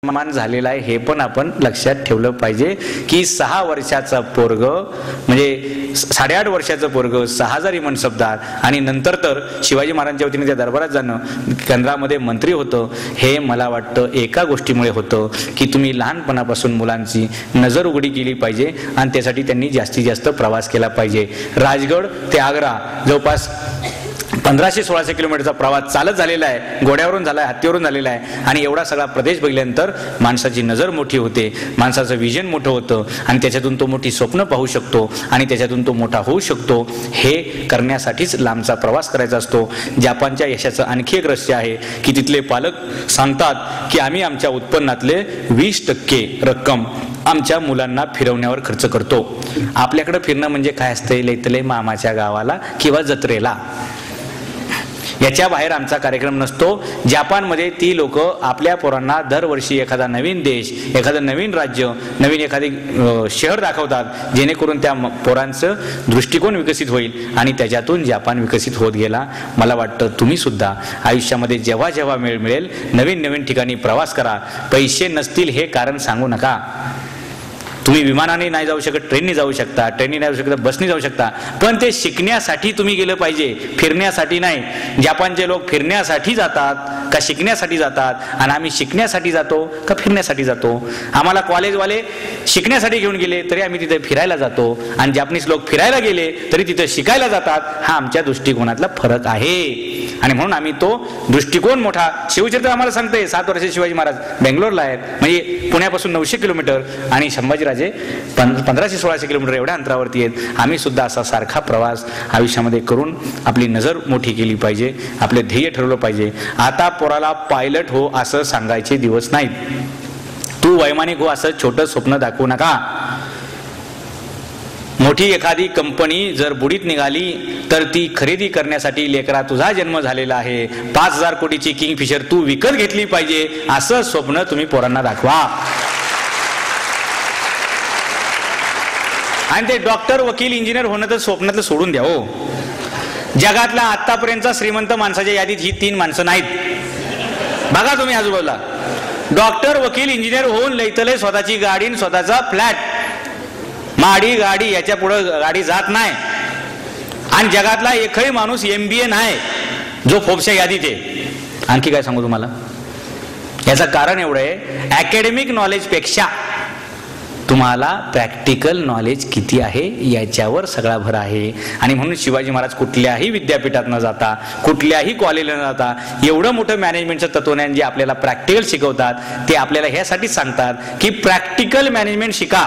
मान झालेला आहे हे पण आपण लक्षात ठेवलं पाहिजे की 6 वर्षाचा पोरग म्हणजे 8.5 वर्षाचं पोरग 6000 मनसबदार आणि नंतर तर शिवाजी महाराजांच्या वतीने त्या दरबारात जाणं, केंद्रामध्ये मंत्री होतं, हे मला वाटतं एका गोष्टीमुळे होतं की तुम्ही लहानपणापासून मुलांची नजर उघडी केली पाहिजे आणि त्यासाठी त्यांनी जास्तीत जास्त प्रवास केला पाहिजे. राजगड ते आग्रा जवळपास 1500-1600 किलोमीटरचा प्रवास चालत झालेला आहे, घोड्यावरून झाला आहे, हत्तीवरून झालेला आहे आणि एवढा सगळा प्रदेश बघितल्यानंतर माणसाची नजर मोठी होते, माणसाचं विजन मोठं होतं आणि त्याच्यातून तो मोठी स्वप्न पाहू शकतो आणि त्याच्यातून तो मोठा होऊ शकतो. हे करण्यासाठीच लांबचा प्रवास करायचा असतो. जपानच्या यशाचं आणखी एक रहस्य आहे की तिथले पालक सांगतात की आम्ही आमच्या उत्पन्नातले 20% रक्कम आमच्या मुलांना फिरवण्यावर खर्च करतो. आपल्याकडे फिरणं म्हणजे काय असतं, लैतले मामाच्या गावाला किंवा जत्रेला, याच्या बाहेर आमचा कार्यक्रम नसतो. जपानमध्ये ती लोक आपल्या पोरांना दरवर्षी एखादा नवीन देश, एखादं नवीन राज्य, नवीन एखादी शहर दाखवतात जेणेकरून त्या पोरांचं दृष्टिकोन विकसित होईल आणि त्याच्यातून जपान विकसित होत गेला. मला वाटतं तुम्ही सुद्धा आयुष्यामध्ये जेव्हा जेव्हा वेळ मिळेल नवीन नवीन ठिकाणी प्रवास करा. पैसे नसतील हे कारण सांगू नका. तुम्ही विमानाने नाही जाऊ शकत, ट्रेनने जाऊ शकता, ट्रेनने नाही जाऊ शकता, बसने जाऊ शकता, पण ते शिकण्यासाठी तुम्ही गेलं पाहिजे, फिरण्यासाठी नाही. जपानचे लोक फिरण्यासाठी जातात का शिकण्यासाठी जातात आणि आम्ही शिकण्यासाठी जातो का फिरण्यासाठी जातो? आम्हाला कॉलेजवाले शिकण्यासाठी घेऊन गेले तरी आम्ही तिथे फिरायला जातो आणि जपानीज लोक फिरायला गेले तरी तिथे शिकायला जातात. हा आमच्या दृष्टिकोनातला फरक आहे आणि म्हणून आम्ही तो दृष्टिकोन मोठा. शिवचरित्र आम्हाला सांगते 7 वर्षे शिवाजी महाराज बेंगलोरला आहेत, म्हणजे पुण्यापासून 900 किलोमीटर आणि संभाजीराजे 1500-1600 किलोमीटर एवढ्या अंतरावरती आहेत. आम्ही सुद्धा असा सारखा प्रवास आयुष्यामध्ये करून आपली नजर मोठी केली पाहिजे, आपले ध्येय ठरवलं पाहिजे. आता पोराला पायलट हो असं सांगायचे दिवस नाहीत, तू वैमानिक हो असं छोटं स्वप्न दाखवू नका. मोठी एखादी कंपनी जर बुडीत निघाली तर ती खरेदी करण्यासाठी लेकरा तुझा जन्म झालेला आहे, 5000 कोटीची किंगफिशर तू विकत घेतली पाहिजे असं स्वप्न तुम्ही पोरांना दाखवा. आणि ते डॉक्टर, वकील, इंजिनियर होणं तर स्वप्नातलं सोडून द्या हो. जगातला आतापर्यंतचा श्रीमंत माणसाच्या यादीत ही 3 माणसं नाहीत. बघा तुम्ही आजूबाजूला, डॉक्टर, वकील, इंजिनियर होऊन लैतले स्वतःची गाडी, स्वतःचा फ्लॅट, माडी गाडी, याच्या पुढे गाडी जात नाही. आणि जगातला एकही माणूस MBA नाही जो फोर्ब्सच्या यादीत आहे. आणखी काय सांगू तुम्हाला, याचं कारण एवढं आहे, अकॅडमिक नॉलेज पेक्षा तुम्हाला प्रॅक्टिकल नॉलेज किती आहे याच्यावर सगळा भर आहे. आणि म्हणून शिवाजी महाराज कुठल्याही विद्यापीठात न जाता, कुठल्याही कॉलेजला न जाता एवढं मोठं मॅनेजमेंटचं तत्वज्ञान जे आपल्याला प्रॅक्टिकल शिकवतात ते आपल्याला ह्यासाठी सांगतात की प्रॅक्टिकल मॅनेजमेंट शिका,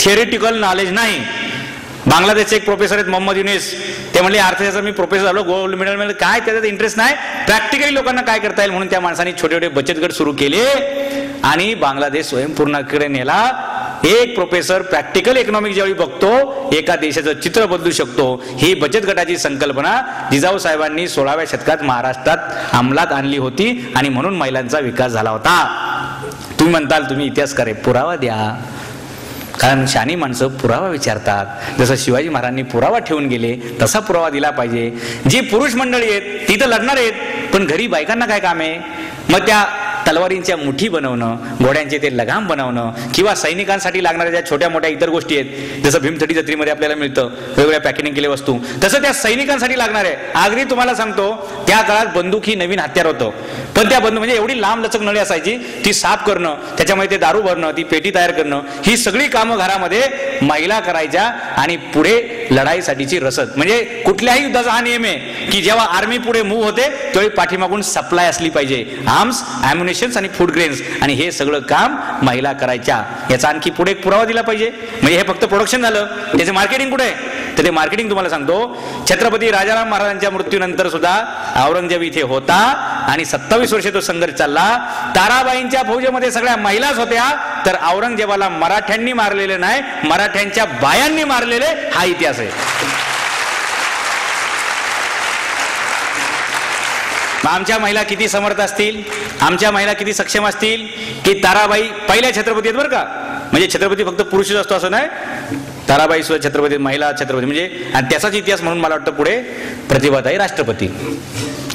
थिअरिटिकल नॉलेज नाही. बांगलादेशचे एक प्रोफेसर आहेत मोहम्मद युनिस, ते म्हणले अर्थशास्त्र मी प्रोफेसर झालो, गोल्ड मेडल मिळालं, काय त्याच्यात इंटरेस्ट नाही, प्रॅक्टिकली लोकांना काय करता येईल म्हणून त्या माणसाने छोटे छोटे बचत गट सुरू केले आणि बांगलादेश स्वयंपूर्णतेकडे नेला. एक प्रोफेसर प्रॅक्टिकल इकॉनॉमिक ज्यावेळी बघतो एका देशाचं चित्र बदलू शकतो. ही बचत गटाची संकल्पना जिजाऊ साहेबांनी 16व्या शतकात महाराष्ट्रात अंमलात आणली होती आणि म्हणून महिलांचा विकास झाला होता. तुम्ही म्हणताल तुम्ही इतिहासकार आहे, पुरावा द्या. कारण शहाणी माणसं पुरावा विचारतात. जसं शिवाजी महाराजांनी पुरावा ठेवून गेले तसा पुरावा दिला पाहिजे. जी पुरुष मंडळी आहेत ती तर लढणार आहेत, पण घरी बायकांना काय काम आहे? मग त्या तलवारींच्या मुठी बनवणं, घोड्यांचे ते लगाम बनवणं किंवा सैनिकांसाठी लागणाऱ्या ज्या छोट्या मोठ्या इतर गोष्टी आहेत, जसं भीमथडी जत्रेमध्ये आपल्याला मिळतं वेगवेगळ्या पॅकेजिंग केलेल्या वस्तू, तसं त्या सैनिकांसाठी लागणार आहे. अगदी तुम्हाला सांगतो त्या काळात बंदूक ही नवीन हत्यार होतं, पण त्या बंदूक म्हणजे एवढी लांब लचक नळी असायची, ती साफ करणं, त्याच्यामध्ये ते दारू भरणं, ती पेटी तयार करणं, ही सगळी कामं घरामध्ये महिला करायच्या. आणि पुढे लढाईसाठीची रसद, म्हणजे कुठल्याही युद्धाचा हा नियम आहे की जेव्हा आर्मी पुढे मूव्ह होते त्यावेळी पाठीमागून सप्लाय असली पाहिजे, आर्म्स, ॲम्युनिशन्स आणि फूड ग्रेन्स, आणि हे सगळं काम महिला करायच्या. याचा आणखी पुढे एक पुरावा दिला पाहिजे. म्हणजे हे फक्त प्रोडक्शन झालं, त्याचे मार्केटिंग कुठे आहे? तर ते मार्केटिंग तुम्हाला सांगतो, छत्रपती राजाराम महाराजांच्या मृत्यूनंतर सुद्धा औरंगजेब इथे होता आणि 27 वर्षे तो संघर्ष चालला. ताराबाईंच्या फौजेमध्ये सगळ्या महिलाच होत्या, तर औरंगजेबाला मराठ्यांनी मारलेले नाही, मराठ्यांच्या बायांनी मारलेले, हा इतिहास आहे. आमच्या महिला किती समर्थ असतील, आमच्या महिला किती सक्षम असतील की ताराबाई पहिल्या छत्रपती आहेत बरं का, म्हणजे छत्रपती फक्त पुरुषच असतो असं नाही, ताराबाई सुद्धा छत्रपती, महिला छत्रपती, म्हणजे आणि त्याचाच इतिहास म्हणून मला वाटतं पुढे प्रतिभाताई राष्ट्रपती.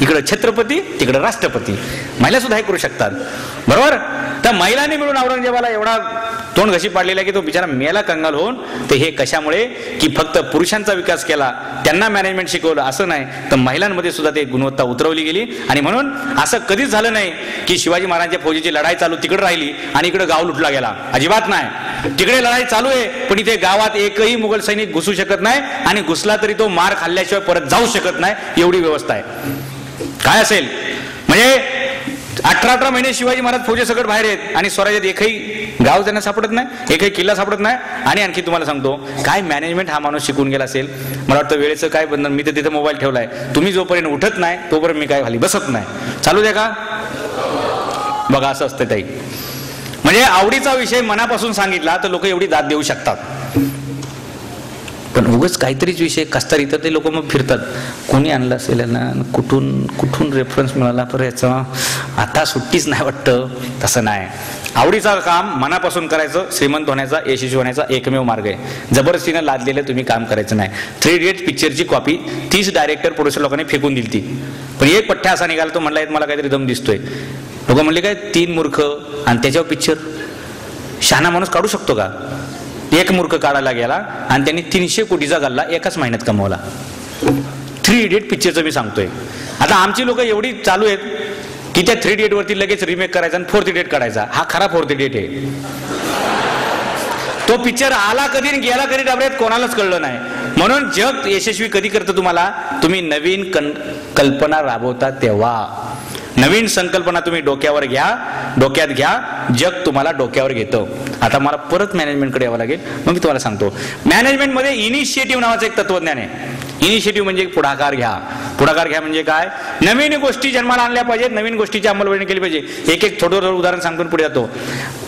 इकडं छत्रपती तिकडं राष्ट्रपती, महिला सुद्धा हे करू शकतात, बरोबर. तर महिलांनी मिळून औरंगजेबाला एवढा तोंड घशी पाडलेला की तो बिचारा मेला कंगाल होऊन. ते हे कशामुळे की फक्त पुरुषांचा विकास केला, त्यांना मॅनेजमेंट शिकवलं असं नाही, तर महिलांमध्ये सुद्धा ते गुणवत्ता उतरवली गेली. आणि म्हणून असं कधीच झालं नाही की शिवाजी महाराजांच्या फौजीची लढाई चालू तिकडे राहिली आणि इकडे गाव लुटला गेला, अजिबात नाही. तिकडे लढाई चालू आहे पण इथे गावात एकही मुघल सैनिक घुसू शकत नाही, आणि घुसला तरी तो मार खाल्ल्याशिवाय परत जाऊ शकत नाही, एवढी व्यवस्था आहे. काय असेल म्हणजे 18 महिने शिवाजी महाराज फौजेसकट बाहेर आहेत आणि स्वराज्यात एकही गाव त्यांना सापडत नाही, एकही किल्ला सापडत नाही. आणि आणखी तुम्हाला सांगतो काय मॅनेजमेंट हा माणूस शिकून गेला असेल. मला वाटतं वेळेचं काय बंधन, मी तर तिथे मोबाईल ठेवलाय, तुम्ही जोपर्यंत उठत नाही तोपर्यंत मी काय खाली बसत नाही, चालू द्या का. बघा असं असतं ताई, म्हणजे आवडीचा विषय मनापासून सांगितला तर लोक एवढी दाद देऊ शकतात, पण उगाच काहीतरीच विषय कसता इथं ते लोक मग फिरतात, कोणी आणलं असेल ना, कुठून रेफरन्स मिळाला पर याचा आता सुट्टीच नाही वाटतं. तसं नाही, आवडीचं काम मनापासून करायचं, श्रीमंत होण्याचा, यशस्वी होण्याचा एकमेव मार्ग आहे. जबरदस्तीनं लादलेलं तुम्ही काम करायचं नाही. 3 इडियट्स पिक्चरची कॉपी 30 डायरेक्टर प्रोड्युसर लोकांनी फेकून दिली ती, पण एक पठ्ठा असा निघाला तो म्हणला मला काहीतरी दम दिसतोय. लोक म्हणले काय 3 मूर्ख आणि त्याच्यावर पिक्चर, शहाणा माणूस काढू शकतो का. एक मूर्ख काढायला गेला आणि त्यांनी 300 कोटीचा गल्ला एकाच महिन्यात कमवला. 3 इडियट पिक्चरचं मी सांगतोय. आता आमची लोक एवढी चालू आहेत की त्या 3 इडियट वरती लगेच रिमेक करायचा आणि 4th इडियट काढायचा. हा खरा 4th इडियट आहे. तो पिक्चर आला कधी आणि गेला कधी डाबऱ्यात कोणालाच कळलं नाही. म्हणून जग यशस्वी कधी करतं तुम्हाला, तुम्ही नवीन कल्पना राबवता तेव्हा. नवीन संकल्पना तुम्ही डोक्यात घ्या, जग तुम्हाला डोक्यावर घेतं. आता मला परत मॅनेजमेंटकडे यावं लागेल, मग मी तुम्हाला सांगतो. मॅनेजमेंटमध्ये इनिशिएटिव्ह नावाचं एक तत्वज्ञान आहे. इनिशिएटिव्ह म्हणजे पुढाकार घ्या. पुढाकार घ्या म्हणजे काय, नवीन गोष्टी जन्माला आणल्या पाहिजेत, नवीन गोष्टीची अंमलबजावणी केली पाहिजे. एक थोडं उदाहरण सांगून पुढे जातो.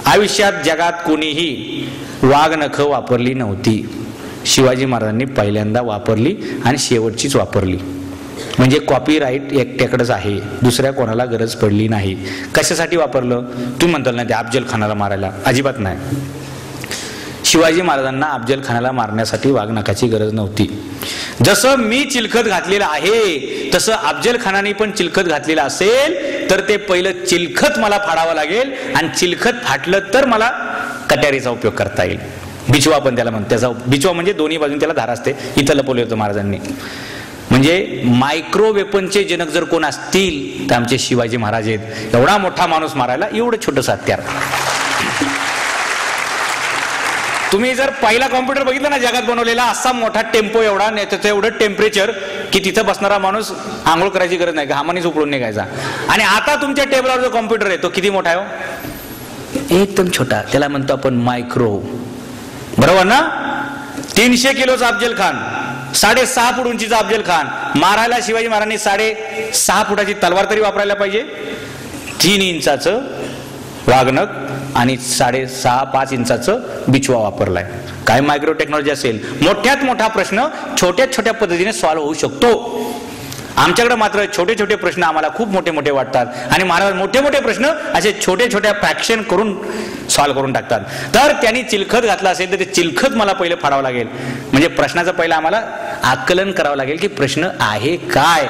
आयुष्यात जगात कोणीही वाघनखं वापरली नव्हती, शिवाजी महाराजांनी पहिल्यांदा वापरली आणि शेवटचीच वापरली. म्हणजे कॉपीराईट एकट्याकडेच आहे, दुसऱ्या कोणाला गरज पडली नाही. कशासाठी वापरलं तुम्ही म्हणताल ना, ते अफजल खानाला मारायला, अजिबात नाही. शिवाजी महाराजांना अफजल खानाला मारण्यासाठी वाघनखाची गरज नव्हती. जसं मी चिलखत घातलेलं आहे तसं अफजल खानाने पण चिलखत घातलेलं असेल तर ते पहिलं चिलखत मला फाडावं लागेल, आणि चिलखत फाटलं तर मला कट्यारीचा उपयोग करता येईल. बिचवा पण त्याला म्हणतात. त्याचा बिचवा म्हणजे दोन्ही बाजून त्याला धार असते. इथं लपवलं होतं महाराजांनी. म्हणजे मायक्रो वेपनचे जनक जर कोण असतील तर आमचे शिवाजी महाराज आहेत. एवढा मोठा माणूस मारायला एवढं छोटंसं हत्यार. तुम्ही जर पहिला कॉम्प्युटर बघितला ना जगात बनवलेला, असा मोठा टेम्पो एवढा, त्याचं एवढं टेम्परेचर की तिथं बसणारा माणूस आंघोळ करायची गरज नाही, घामानीच उपळून निघायचा. आणि आता तुमच्या टेबलावर जो कॉम्प्युटर आहे तो किती मोठा आहे, एकदम छोटा. त्याला म्हणतो आपण मायक्रो, बरोबर ना. 300 किलोचा अफजल खान, 6.5 फूट उंचीचा अफजल खान मारायला शिवाजी महाराजांनी 6.5 फुटाची तलवार तरी वापरायला पाहिजे, 3 इंचाचं वाघनख आणि 5.5 इंचाचं बिचवा वापरलाय. काय मायक्रो टेक्नॉलॉजी असेल. मोठ्यात मोठा प्रश्न छोट्या पद्धतीने सॉल्व्ह होऊ शकतो. आमच्याकडे मात्र छोटे प्रश्न आम्हाला खूप मोठे वाटतात, आणि महाराज मोठे प्रश्न असे छोट्या फ्रॅक्शन करून सॉल्व्ह करून टाकतात. तर त्यांनी चिलखत घातला असेल तर ते चिलखत मला पहिलं फाडावं लागेल. म्हणजे प्रश्नाचं पहिलं आम्हाला आकलन करावं लागेल की प्रश्न आहे काय,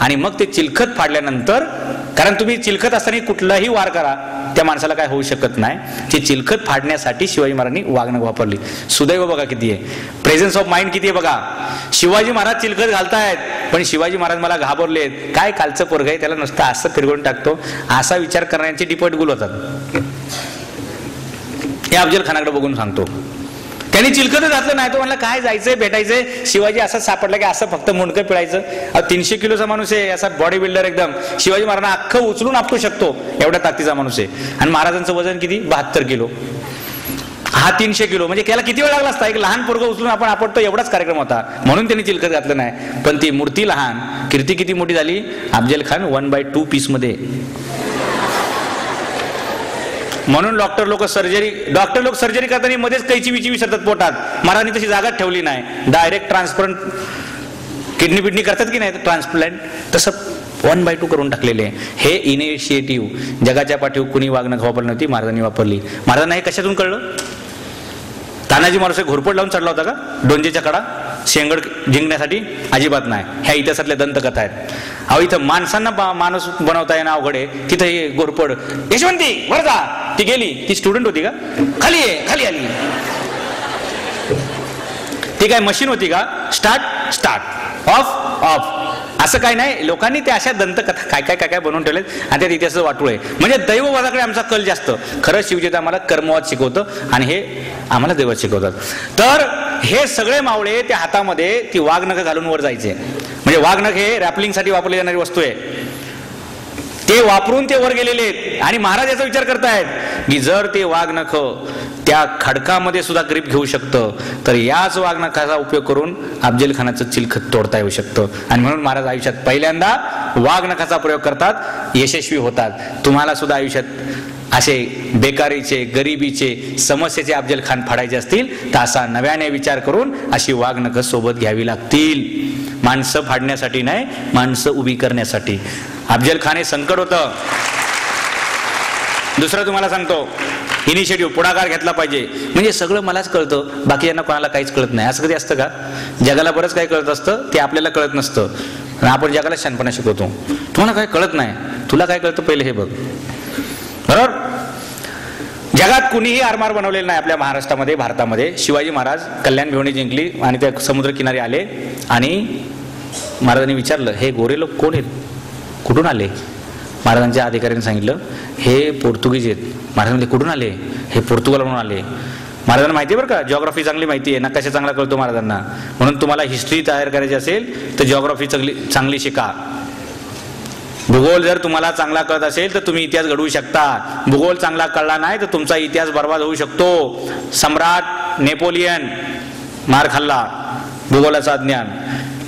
आणि मग ते चिलखत फाडल्यानंतर, कारण तुम्ही चिलखत असताना कुठलाही वार करा त्या माणसाला काय होऊ शकत नाही. ते चिलखत फाडण्यासाठी शिवाजी महाराजांनी वाघनख वापरली. सुदैव बघा किती आहे, प्रेझेन्स ऑफ माइंड किती आहे बघा. शिवाजी महाराज चिलखत घालतायत पण शिवाजी महाराज मला घाबरलेत. काय कालचं पोरग आहे, त्याला नुसतं असं फिरवून टाकतो, असा विचार करण्याचे डिपट गुल होतात. हे अफजल खानाकडे बघून सांगतो. त्यांनी चिलखत घातलं नाही, तो म्हणला काय जायचंय भेटायचंय. शिवाजी असं सापडला की असं फक्त मुंडकं पिळायचं. 300 किलोचा माणूस आहे, असा बॉडी बिल्डर एकदम. शिवाजी महाराजांना अख्खं उचलून आपटू शकतो एवढ्या ताकदीचा माणूस आहे. आणि महाराजांचं वजन किती, 72 किलो. हा 300 किलो, म्हणजे त्याला किती वेळ लागला असता. एक लहान पोरगं उचलून आपण आपटतो एवढाच कार्यक्रम होता, म्हणून त्यांनी चिलखत घातलं नाही. पण ती मूर्ती लहान, कीर्ती किती मोठी झाली. अफजल खान 1/2 पीस मध्ये. म्हणून डॉक्टर लोक सर्जरी करताना मध्येच कैची बिची विसरतात पोटात. महाराजांनी तशी जागाच ठेवली नाही. डायरेक्ट ट्रान्सप्लांट, किडनी बिडनी करतात की नाही ट्रान्सप्लांट, तसं 1/2 करून टाकलेले. हे इनिशिएटिव्ह जगाच्या पाठीवर कुणी वाघनख वापरली नव्हती, महाराजांनी वापरली. महाराजांना हे कशातून कळलं, तानाजी मालुसरे घोरपड लावून चढला होता का डोंजेच्या कडा शेंगड जिंकण्यासाठी? अजिबात नाही. ह्या इतिहासातल्या दंतकथा आहेत. अहो इथं माणसांना माणूस बनवता येणं अवघड आहे, तिथं हे घोरपड. यशवंती वर जा. ती गेली, ती स्टुडंट होती का? खाली आहे, खाली आली. ती काय मशीन होती का? स्टार्ट स्टार्ट ऑफ ऑफ असं काय नाही. लोकांनी त्या अशा दंतकथा काय काय काय काय बनवून ठेवलेत आणि त्यात इतिहासाचं वाटूळ आहे. म्हणजे दैववादाकडे आमचा कल जास्त. खरं शिवचेत आम्हाला कर्मवाद शिकवतं आणि हे आम्हाला दैवत शिकवतात. तर हे सगळे मावळे त्या हातामध्ये ती वाघनख घालून वर जायचे. म्हणजे वाघनख हे रॅपलिंगसाठी वापरली जाणारी वस्तू आहे. ते वापरून ते वर गेलेले आहेत आणि महाराज याचा विचार करतायत की जर ते वाघनख त्या खडकामध्ये सुद्धा ग्रीप घेऊ शकतं तर याच वाघनखाचा उपयोग करून अफजल खानाचं चिलखत तोडता येऊ शकतं. आणि म्हणून महाराज आयुष्यात पहिल्यांदा वाघनखाचा प्रयोग करतात, यशस्वी होतात. तुम्हाला सुद्धा आयुष्यात असे बेकारीचे, गरिबीचे, समस्येचे अफजल खान फाडायचे असतील तर असा नव्याने विचार करून अशी वाघनख सोबत घ्यावी लागतील. माणसं फाडण्यासाठी नाही, माणसं उभी करण्यासाठी. अफजल खान हे संकट होतं. दुसरं तुम्हाला सांगतो, इनिशिएटिव्ह पुढाकार घेतला पाहिजे. म्हणजे सगळं मलाच कळतं, बाकीच्यांना कोणाला काहीच कळत नाही, असं कधी असतं का? जगाला बरंच काही कळत असतं, ते आपल्याला कळत नसतं. आपण जगाला शहाणपणा शिकवतो. तुम्हाला काय कळत नाही, तुला काय कळतं पहिले हे बघ. बरोबर? जगात कुणीही आरमार बनवलेलं नाही आपल्या महाराष्ट्रामध्ये, भारतामध्ये. शिवाजी महाराज कल्याण भिवंडी जिंकली आणि त्या समुद्रकिनारी आले आणि महाराजांनी विचारलं, हे गोरे लोक कोण आहेत, कुठून आले? महाराजांच्या अधिकाऱ्यांनी सांगितलं, हे पोर्तुगीज आहेत. महाराज म्हणले, कुठून आले? हे पोर्तुगालवरून आले. महाराजांना माहिती आहे बरं का, जिओग्राफी चांगली माहिती आहे, नकाशा चांगला कळतो महाराजांना. म्हणून तुम्हाला हिस्ट्री तयार करायची असेल तर जिओग्राफी चांगली शिका. भूगोल जर तुम्हाला चांगला कळत असेल तर तुम्ही इतिहास घडवू शकता. भूगोल चांगला कळला नाही तर तुमचा इतिहास बर्बाद होऊ शकतो. सम्राट नेपोलियन मार खाल्ला, भूगोलाचं अज्ञान.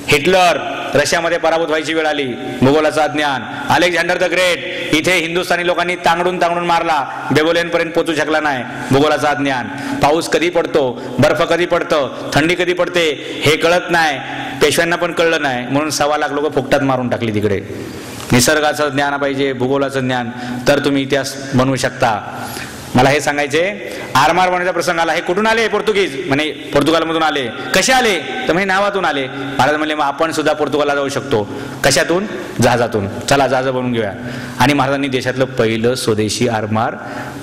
हिटलर रशियामध्ये पराभूत व्हायची वेळ आली, भूगोलाचं अज्ञान. अलेक्झांडर द ग्रेट इथे हिंदुस्थानी लोकांनी तांगडून तांगडून मारला, बेबोलियन पर्यंत पोहोचू शकला नाही, भूगोलाचं अज्ञान. पाऊस कधी पडतो, बर्फ कधी पडतं, थंडी कधी पडते हे कळत नाही. पेशव्यांना पण कळलं नाही, म्हणून 1.25 लाख लोक फुकटात मारून टाकली तिकडे. निसर्गाचं ज्ञान पाहिजे, भूगोलाचं ज्ञान, तर तुम्ही इतिहास बनवू शकता. मला हे सांगायचे, आरमार बनवण्याचा प्रसंग आला. हे कुठून आले? पोर्तुगीज. म्हणे पोर्तुगालमधून आले. कसे आले? तर म्हणे नावातून आले. महाराज म्हणले, मग आपण सुद्धा पोर्तुगालला जाऊ शकतो. कशातून? जहाजातून. चला जहाज बनवून घेऊया. आणि महाराजांनी देशातलं पहिलं स्वदेशी आरमार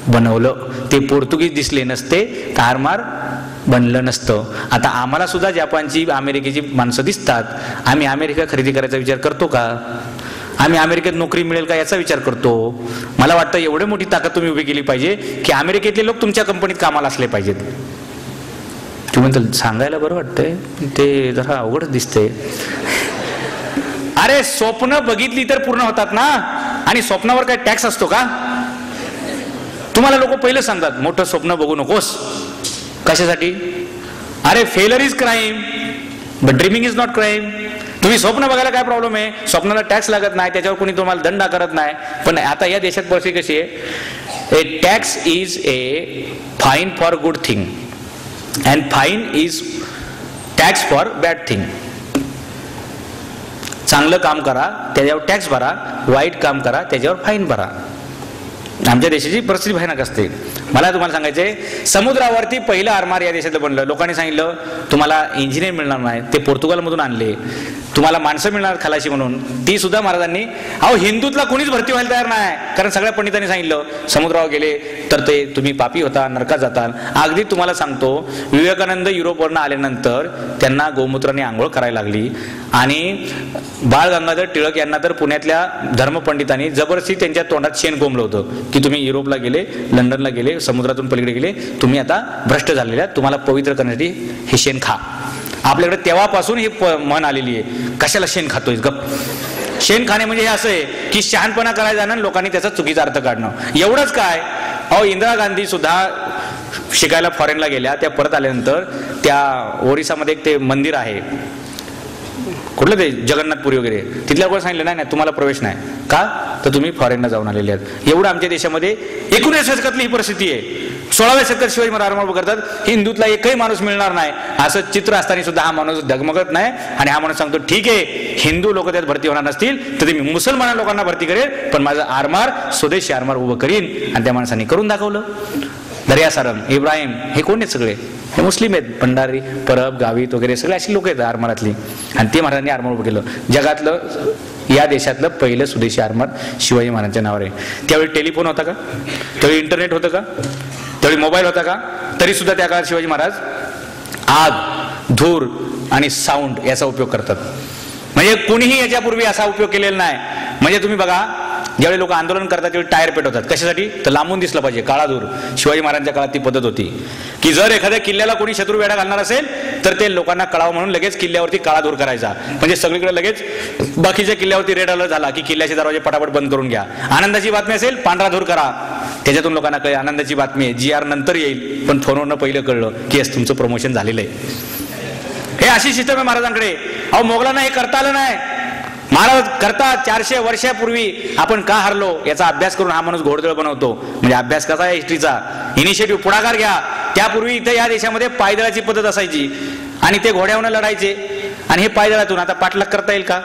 बनवलं. ते पोर्तुगीज दिसले नसते तर आरमार बनलं नसतं. आता आम्हाला सुद्धा जपानची, अमेरिकेची माणसं दिसतात. आम्ही अमेरिका खरेदी करायचा विचार करतो का? आम्ही अमेरिकेत नोकरी मिळेल का याचा विचार करतो. मला वाटतं एवढी मोठी ताकद तुम्ही उभी केली पाहिजे की अमेरिकेतले लोक तुमच्या कंपनीत कामाला असले पाहिजेत. तुम्ही म्हणता सांगायला बरं वाटतंय, ते जरा अवघडच दिसतंय. अरे स्वप्न बघितली तर पूर्ण होतात ना. आणि स्वप्नावर काय टॅक्स असतो का? तुम्हाला लोक पहिलं सांगतात मोठं स्वप्न बघू नकोस. कशासाठी? अरे फेलर is crime but dreaming is not crime. तुम्ही स्वप्न बघायला काय प्रॉब्लेम आहे? स्वप्नाला टॅक्स लागत नाही, त्याच्यावर कोणी तुम्हाला दंड करत नाही. पण आता या देशात परिस्थिती कशी आहे? A tax is a fine for good thing and fine is tax for bad thing. चांगलं काम करा त्याच्यावर टॅक्स भरा, वाईट काम करा त्याच्यावर फाईन भरा. आमच्या देशाची परिस्थिती भयानक असते. मला तुम्हाला सांगायचंय, समुद्रावरती पहिलं आरमार या देशातलं बनलं. लोकांनी सांगितलं तुम्हाला इंजिनियर मिळणार नाही, ते पोर्तुगालमधून आणले. तुम्हाला माणसं मिळणार खलाशी म्हणून, ती सुद्धा महाराजांनी. अहो हिंदूतला कोणीच भरती व्हायला तयार नाही, कारण सगळ्या पंडितांनी सांगितलं समुद्रावर गेले तर ते तुम्ही पापी होता, नरकात जाताल. अगदी तुम्हाला सांगतो, विवेकानंद युरोपवरनं आल्यानंतर त्यांना गोमूत्राने आंघोळ करायला लागली आणि बाळ गंगाधर टिळक यांना तर पुण्यातल्या धर्मपंडितांनी जबरदस्ती त्यांच्या तोंडात शेण कोंबलं होतं की तुम्ही युरोपला गेले, लंडनला गेले, समुद्रातून पलीकडे गेले, तुम्ही आता भ्रष्ट झालेल्या, तुम्हाला पवित्र करण्यासाठी हे शेण खा. आपल्याकडे तेव्हापासून ही म्हण आलेली आहे, कशाला शेण खातोय गप. शेण खाणे म्हणजे हे असं आहे की शहाणपणा करायला जाणं, लोकांनी त्याचा चुकीचा अर्थ काढणं. एवढंच काय, अहो इंदिरा गांधी सुद्धा शिकायला फॉरेनला गेल्या, त्या परत आल्यानंतर त्या ओरिसामध्ये एक ते मंदिर आहे, कुठलं ते जगन्नाथपुरी वगैरे, तिथल्या लोकांना सांगितलं नाही नाही तुम्हाला प्रवेश नाही. का? तर तुम्ही फॉरेनला जाऊन आलेले आहेत. एवढं आमच्या देशामध्ये 19व्या शतकातली ही परिस्थिती आहे. 16व्या शतकात शिवाजी महाराज आरमार करतात, हिंदूतला एकही माणूस मिळणार नाही असं चित्र असताना सुद्धा हा माणूस डगमगत नाही. आणि हा माणूस सांगतो ठीक आहे, हिंदू लोक त्यात भरती होणार नसतील तर मी मुसलमान लोकांना भरती करेल, पण माझं आरमार स्वदेशी आरमार उभं करीन. आणि त्या माणसाने करून दाखवलं. दर्या सारंग, इब्राहिम, हे कोण आहेत सगळे? हे मुस्लिम आहेत. भंडारी, परब, गावित वगैरे सगळे अशी लोक आहेत आरमारातली. आणि ते महाराजांनी आरमार उभं केलं. जगातलं, या देशातलं पहिलं स्वदेशी आरमार शिवाजी महाराजांच्या नावावर आहे. त्यावेळी टेलिफोन होता का? त्यावेळी इंटरनेट होतं का? त्यावेळी मोबाईल होता का? तरी सुद्धा त्या काळात शिवाजी महाराज आग, धूर आणि साऊंड याचा उपयोग करतात. म्हणजे कुणीही याच्यापूर्वी असा उपयोग केलेला नाही. म्हणजे तुम्ही बघा, ज्यावेळी लोक आंदोलन करतात त्यावेळी टायर पेटवतात. कशासाठी? तर लांबून दिसलं पाहिजे, काळा धूर. शिवाजी महाराजांच्या काळात ती पद्धत होती की जर एखाद्या किल्ल्याला कोणी शत्रू वेढा घालणार असेल तर ते लोकांना कळावं म्हणून लगेच किल्ल्यावरती काळा धूर करायचा. म्हणजे सगळीकडे लगेच बाकीच्या किल्ल्यावरती रेड अलर्ट झाला की किल्ल्याचे दरवाजे पटापट बंद करून घ्या. आनंदाची बातमी असेल, पांढरा धूर करा. त्याच्यातून लोकांना कळेल आनंदाची बातमी आहे. GR नंतर येईल, पण फोनवरनं पहिलं कळलं की तुमचं प्रमोशन झालेलं आहे. हे अशी सिस्टम आहे महाराजांकडे. अहो, मोगलांना हे करता आलं नाही. महाराज करता 400 वर्षापूर्वी आपण का हरलो याचा अभ्यास करून हा माणूस घोडदळ बनवतो. म्हणजे अभ्यास कसा आहे हिस्ट्रीचा, इनिशिएटिव्ह, पुढाकार घ्या. त्यापूर्वी इथे या देशामध्ये पायदळाची पद्धत असायची आणि ते घोड्यावरून लढायचे आणि हे पायदळातून. आता पाठलाग करता येईल का?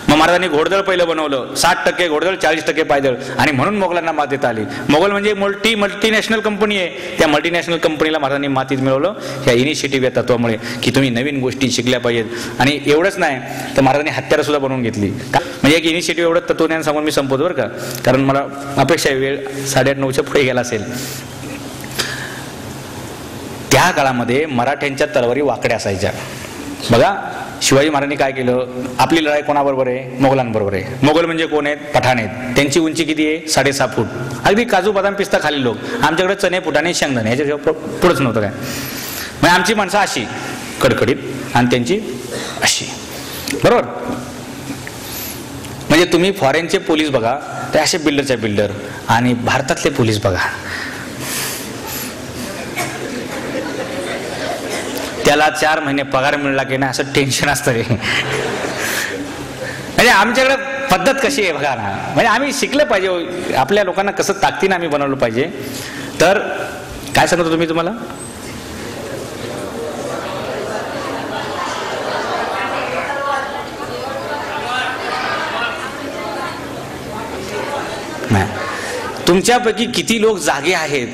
मग महाराजांनी घोडदळ पहिलं बनवलं. 60% घोडदळ, 40% पायदळ. आणि म्हणून मोगलांना मात देता आली. मोगल म्हणजे मल्टीनॅशनल कंपनी आहे. त्या मल्टीनॅशनल कंपनीला महाराजांनी मातीत मिळवलं ह्या इनिशिएटिव्ह या तत्वामुळे की तुम्ही नवीन गोष्टी शिकल्या पाहिजेत. आणि एवढंच नाही तर महाराजांनी हत्यारं सुद्धा बनवून घेतली. म्हणजे एक इनिशिएटिव्ह एवढं तत्वज्ञान सांगून मी संपवतो बरं का, कारण मला अपेक्षा आहे वेळ 8:30च्या पुढे गेला असेल. त्या काळामध्ये मराठ्यांच्या तलवारी वाकड्या असायच्या. बघा, शिवाजी महाराजांनी काय केलं? आपली लढाई कोणाबरोबर आहे? मोगलांबरोबर आहे. मोगल म्हणजे कोण आहेत? पठाण आहेत. त्यांची उंची किती आहे? 6.5 फूट. अगदी काजू बदाम पिस्ता खाली लोक. आमच्याकडे चणे, फुटाणे, शेंगदाणे ह्याच्या पुढंच नव्हतं काय. म्हणजे आमची माणसं अशी कडकडीत आणि त्यांची अशी, बरोबर. म्हणजे तुम्ही फॉरेनचे पोलीस बघा, ते असे बिल्डरच्या बिल्डर, आणि भारतातले पोलीस बघा, त्याला 4 महिने पगार मिळला की नाही असं टेन्शन असतं रे. म्हणजे आमच्याकडे पद्धत कशी आहे बघा ना. म्हणजे आम्ही शिकलं पाहिजे, आपल्या लोकांना कसं ताकदीनं आम्ही बनवलं पाहिजे. तर काय सांगतो तुम्ही तुम्हाला, तुमच्यापैकी किती लोक जागे आहेत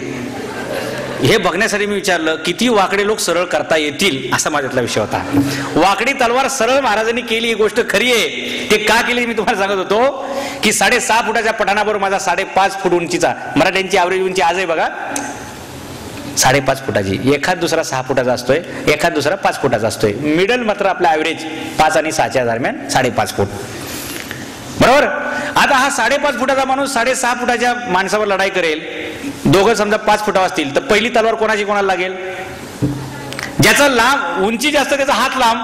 हे बघण्यासाठी मी विचारलं. किती वाकडे लोक सरळ करता येतील असा माझ्यातला विषय होता. वाकडी तलवार सरळ महाराजांनी केली ही गोष्ट खरी आहे. ते का केली मी तुम्हाला सांगत होतो की 6.5 फुटाच्या पठाणाबरोबर माझा 5.5 फूट उंचीचा, मराठ्यांची ॲव्हरेज उंची आज आहे बघा 5.5 फुटाची. एखाद दुसरा 6 फुटाचा असतोय, एखाद दुसरा 5 फुटाचा असतोय. मिडल मात्र आपला ॲव्हरेज 5 आणि 6च्या दरम्यान 5.5 फूट, बरोबर. आता हा 5.5 फुटाचा माणूस 6.5 फुटाच्या माणसावर लढाई करेल. दोघं समजा 5 फुटावर असतील तर पहिली तलवार कोणाची कोणाला लागेल? ज्याचा लांब उंची जास्त, त्याचा हात लांब,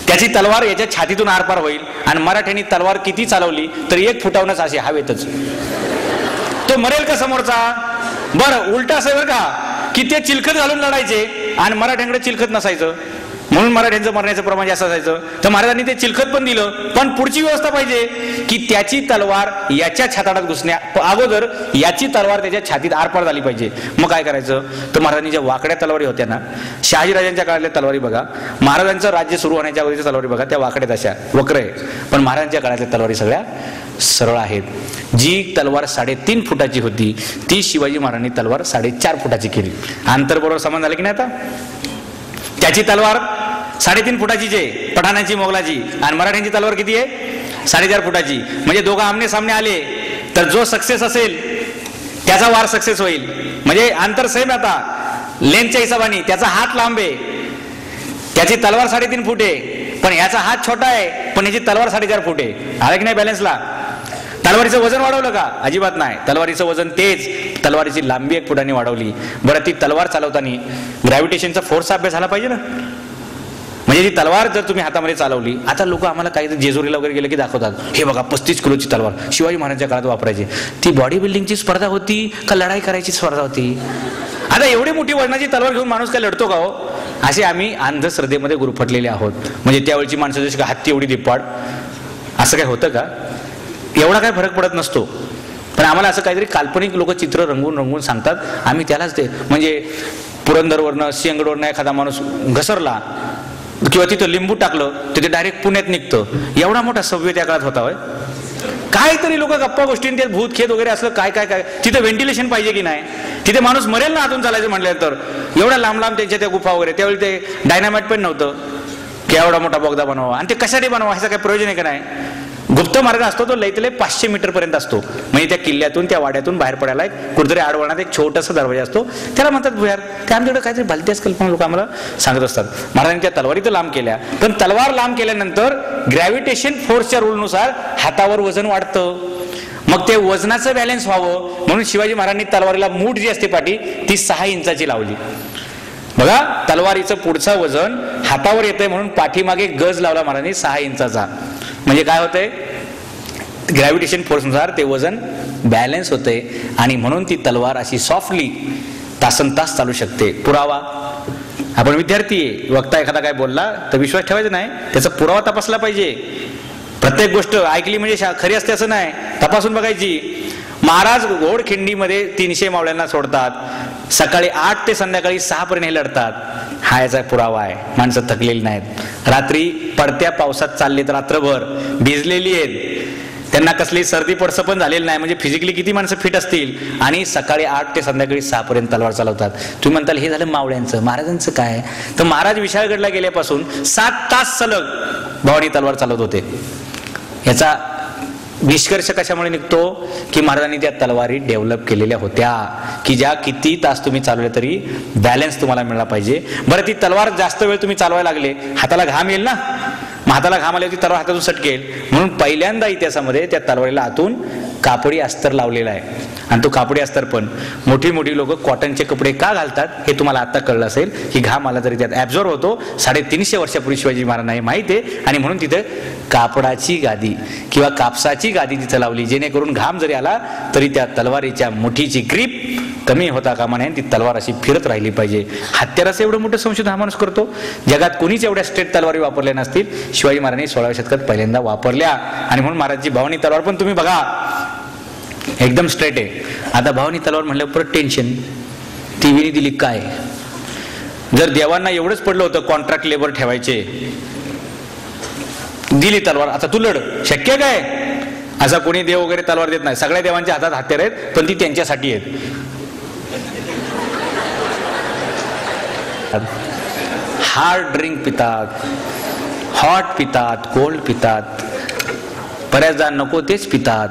त्याची तलवार याच्या छातीतून आरपार होईल. आणि मराठ्यांनी तलवार किती चालवली तर 1 फुटावरच असे हवेतच, तो मरेल का समोरचा? बरं, उलट असं बरं का की ते चिलखत घालून लढायचे आणि मराठ्यांकडे चिलखत नसायचं, म्हणून मराठ्यांचं मरण्याचं प्रमाण जास्त असायचं. तर महाराजांनी ते चिलखत पण दिलं, पण पुढची व्यवस्था पाहिजे की त्याची तलवार याच्या छाताडात घुसण्या अगोदर याची तलवार त्याच्या छातीत आरपार झाली पाहिजे. मग काय करायचं तर महाराजांनी ज्या वाकड्या तलवारी होत्या ना, शहाजीराजांच्या काळातल्या तलवारी बघा, महाराजांचं राज्य सुरू होण्याच्या अगोदरच्या तलवारी बघा, त्या वाकड्यात अशा वक्र आहे. पण महाराजांच्या काळातल्या तलवारी सगळ्या सरळ आहेत. जी तलवार 3.5 फुटाची होती ती शिवाजी महाराजांनी तलवार 4.5 फुटाची केली. अंतर बरोबर समान झालं की नाही? आता त्याची तलवार 3.5 फुटाची आहे पठाणाची, मोगलाची, आणि मराठ्यांची तलवार किती आहे? 4.5 फुटाची. म्हणजे दोघं आमने सामने आले तर जो सक्सेस असेल त्याचा वार सक्सेस होईल. म्हणजे अंतर सेम. आता लेंथच्या हिशोबाने त्याचा हात लांब आहे, त्याची तलवार 3.5 फूट आहे, पण याचा हात छोटा आहे, पण याची तलवार 4.5 फूट आहे. आलं की नाही बॅलन्सला? तलवारीचं वजन वाढवलं का? अजिबात नाही. तलवारीचं वजन तेच, तलवारीची लांबी 1 फुटाने वाढवली. बरं, ती तलवार चालवताना ग्रॅव्हिटेशनचा फोर्सचा अभ्यास झाला पाहिजे ना. म्हणजे ती तलवार जर तुम्ही हातामध्ये चालवली, आता लोक आम्हाला काही जेजुरीला वगैरे गेले की दाखवतात, हे बघा 35 किलोची तलवार शिवाजी महाराजांच्या काळात वापरायची. ती बॉडी बिल्डिंगची स्पर्धा होती का लढाई करायची स्पर्धा होती? आता एवढी मोठी वजनाची तलवार घेऊन माणूस काय लढतो का हो? असे आम्ही अंधश्रद्धेमध्ये गुरफटलेले आहोत. म्हणजे त्यावेळची माणसं जशी का हत्ती एवढी दिप्पाड, असं काय होतं का? एवढा काय फरक पडत नसतो. पण आम्हाला असं काहीतरी काल्पनिक लोक चित्र रंगवून रंगवून सांगतात, आम्ही त्यालाच ते. म्हणजे पुरंदरवरनं सिंहगडवरनं एखादा माणूस घसरला किंवा तिथं लिंबू टाकलं तर ते डायरेक्ट पुण्यात निघतं. एवढा मोठा सभ्य त्या काळात होता होय? काहीतरी लोक गप्पा गोष्टींनी ते भूत खेत वगैरे असलं काय काय काय. तिथे व्हेंटिलेशन पाहिजे की नाही? तिथे माणूस मरेल ना आतून चालायचं म्हटल्यानंतर. एवढ्या लांब लांब त्यांच्या त्या गुफा वगैरे, त्यावेळी ते डायनामाइट पण नव्हतं की एवढा मोठा बोगदा बनवा. आणि ते कशासाठी बनवा ह्याचं काही प्रयोजन आहे का नाही? गुप्त मार्ग असतो तो लई 500 मीटर पर्यंत असतो. म्हणजे त्या किल्ल्यातून त्या वाड्यातून बाहेर पडायला एक कुठेतरी आडवणात एक छोटासा दरवाजा असतो, त्याला म्हणतात भुयार. त्या आमच्याकडे काहीतरी भलत्याच कल्पना लोक आम्हाला सांगत असतात. महाराजांनी त्या तलवारी तर लांब केल्या, पण तलवार लांब केल्यानंतर ग्रॅव्हिटेशन फोर्सच्या रूलनुसार हातावर वजन वाढतं. मग ते वजनाचं बॅलन्स व्हावं म्हणून शिवाजी महाराजांनी तलवारीला मूठ जी असते पाठी ती 6 इंचाची लावली. बघा, तलवारीचं पुढचं वजन हातावर येतंय म्हणून पाठीमागे गज लावला महाराजांनी 6 इंचाचा. म्हणजे काय होतंय, ग्रॅव्हिटेशन फोर्सनुसार ते वजन बॅलन्स होते आणि म्हणून ती तलवार अशी सॉफ्टली तासनतास चालू शकते. पुरावा, आपण विद्यार्थी आहे, वक्ता एखादा काय बोलला तर विश्वास ठेवायचा नाही, त्याचा पुरावा तपासला पाहिजे. प्रत्येक गोष्ट ऐकली म्हणजे खरी असते असं नाही, तपासून बघायची. महाराज घोडखिंडीमध्ये 300 मावळ्यांना सोडतात, सकाळी 8 ते संध्याकाळी 6 पर्यंत हे लढतात. हा याचा पुरावा आहे. माणसं थकलेली नाहीत, रात्री पडत्या पावसात चाललेत, रात्रभर भिजलेली आहेत, त्यांना कसली सर्दी पडसं पण झालेलं नाही. म्हणजे फिजिकली किती माणसं फिट असतील आणि सकाळी 8 ते संध्याकाळी 6 पर्यंत तलवार चालवतात. तुम्ही म्हणताल हे झालं मावळ्यांचं, महाराजांचं काय? तर महाराज विशाळगडला गेल्यापासून 7 तास सलग भवानी तलवार चालवत होते. याचा निष्कर्ष कशामुळे निघतो की महाराजांनी त्या तलवारी डेव्हलप केलेल्या होत्या की ज्या किती तास तुम्ही चालवले तरी बॅलन्स तुम्हाला मिळाला पाहिजे. बरं, ती तलवार जास्त वेळ तुम्ही चालवायला लागले, हाताला घाम येईल ना, मग हाताला घाम आल्यावर ती तलवार हातातून सटकेल. म्हणून पहिल्यांदा इतिहासामध्ये त्या तलवारीला आतून कापडी अस्तर लावलेला आहे. आणि तो कापडी अस्तर पण मोठी मोठी लोक कॉटनचे कपडे का घालतात हे तुम्हाला आता कळलं असेल की घाम आला तरी त्यात ऍब्झॉर्ब होतो. 350 वर्षापूर्वी शिवाजी महाराजांना हे माहिती आहे आणि म्हणून तिथे कापडाची गादी किंवा कापसाची गादी तिथं लावली, जेणेकरून घाम जरी आला तरी त्या तलवारीच्या मुठीची ग्रीप कमी होता कामा नये, ती तलवार अशी फिरत राहिली पाहिजे. हत्याराचं एवढं मोठं संशोधन हा माणूस करतो. जगात कोणीच एवढ्या स्ट्रेट तलवारी वापरल्या नसतील, शिवाजी महाराजांनी 16व्या शतकात पहिल्यांदा वापरल्या. आणि म्हणून महाराजची भवानी तलवार पण तुम्ही बघा एकदम स्ट्रेट आहे. आता भवानी तलवार म्हणल्यावर परत टेन्शन, टीव्हीने दिली काय? जर देवांना एवढंच पडलं होतं कॉन्ट्रॅक्ट लेबर ठेवायचे, दिली तलवार, आता तू लढ, शक्य काय? असा कोणी देव वगैरे तलवार देत नाही. सगळ्या देवांच्या हातात हत्यार आहेत, पण ती त्यांच्यासाठी आहेत. हार्ड ड्रिंक पितात, हॉट पितात, कोल्ड पितात, बऱ्याचदा नको तेच पितात.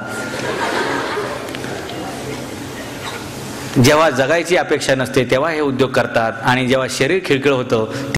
जेव्हा जगायची अपेक्षा नसते तेव्हा हे उद्योग करतात आणि जेव्हा शरीर खिळखिळ होतं